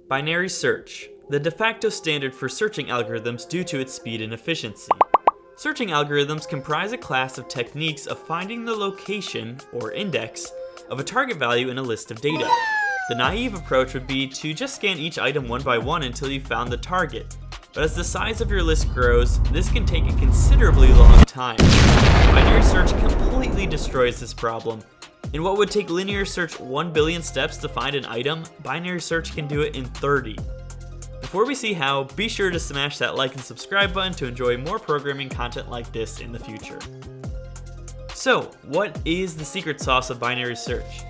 Binary search, the de facto standard for searching algorithms due to its speed and efficiency. Searching algorithms comprise a class of techniques of finding the location, or index, of a target value in a list of data. The naive approach would be to just scan each item one by one until you found the target. But as the size of your list grows, this can take a considerably long time. Binary search completely destroys this problem. In what would take linear search 1 billion steps to find an item, binary search can do it in 30. Before we see how, be sure to smash that like and subscribe button to enjoy more programming content like this in the future. So, what is the secret sauce of binary search?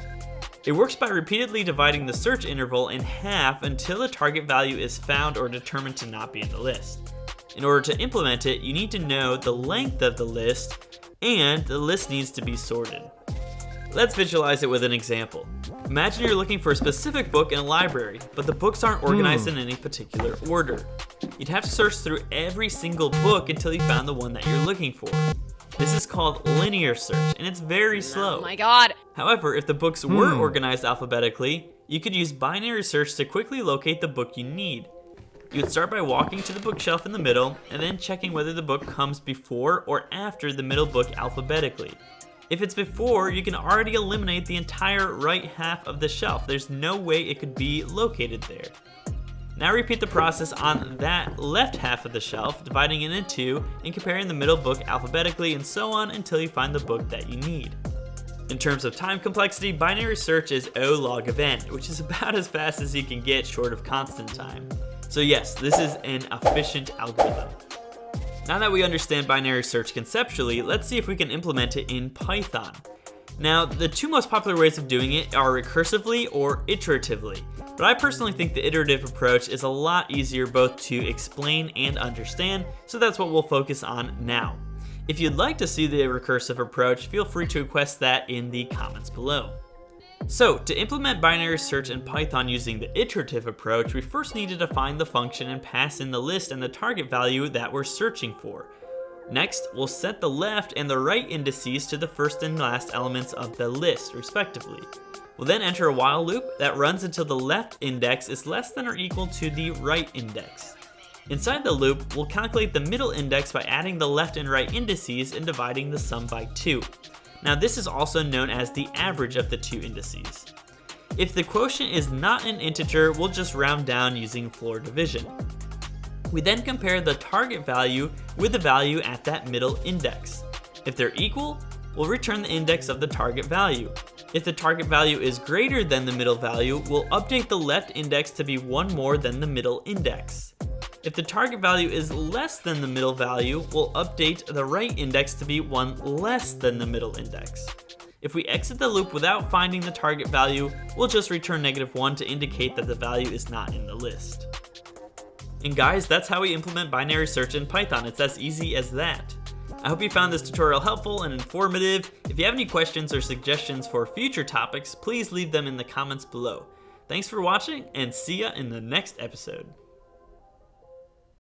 It works by repeatedly dividing the search interval in half until the target value is found or determined to not be in the list. In order to implement it, you need to know the length of the list, and the list needs to be sorted. Let's visualize it with an example. Imagine you're looking for a specific book in a library, but the books aren't organized in any particular order. You'd have to search through every single book until you found the one that you're looking for. This is called linear search, and it's very slow. Oh my god! However, if the books were organized alphabetically, you could use binary search to quickly locate the book you need. You would start by walking to the bookshelf in the middle, and then checking whether the book comes before or after the middle book alphabetically. If it's before, you can already eliminate the entire right half of the shelf. There's no way it could be located there. Now repeat the process on that left half of the shelf, dividing it in two and comparing the middle book alphabetically and so on until you find the book that you need. In terms of time complexity, binary search is O log of n, which is about as fast as you can get short of constant time. So yes, this is an efficient algorithm. Now that we understand binary search conceptually, let's see if we can implement it in Python. Now, the two most popular ways of doing it are recursively or iteratively, but I personally think the iterative approach is a lot easier both to explain and understand, so that's what we'll focus on now. If you'd like to see the recursive approach, feel free to request that in the comments below. So, to implement binary search in Python using the iterative approach, we first need to define the function and pass in the list and the target value that we're searching for. Next, we'll set the left and the right indices to the first and last elements of the list, respectively. We'll then enter a while loop that runs until the left index is less than or equal to the right index. Inside the loop, we'll calculate the middle index by adding the left and right indices and dividing the sum by 2. Now this is also known as the average of the two indices. If the quotient is not an integer, we'll just round down using floor division. We then compare the target value with the value at that middle index. If they're equal, we'll return the index of the target value. If the target value is greater than the middle value, we'll update the left index to be one more than the middle index. If the target value is less than the middle value, we'll update the right index to be one less than the middle index. If we exit the loop without finding the target value, we'll just return -1 to indicate that the value is not in the list. And guys, that's how we implement binary search in Python. It's as easy as that. I hope you found this tutorial helpful and informative. If you have any questions or suggestions for future topics, please leave them in the comments below. Thanks for watching, and see ya in the next episode.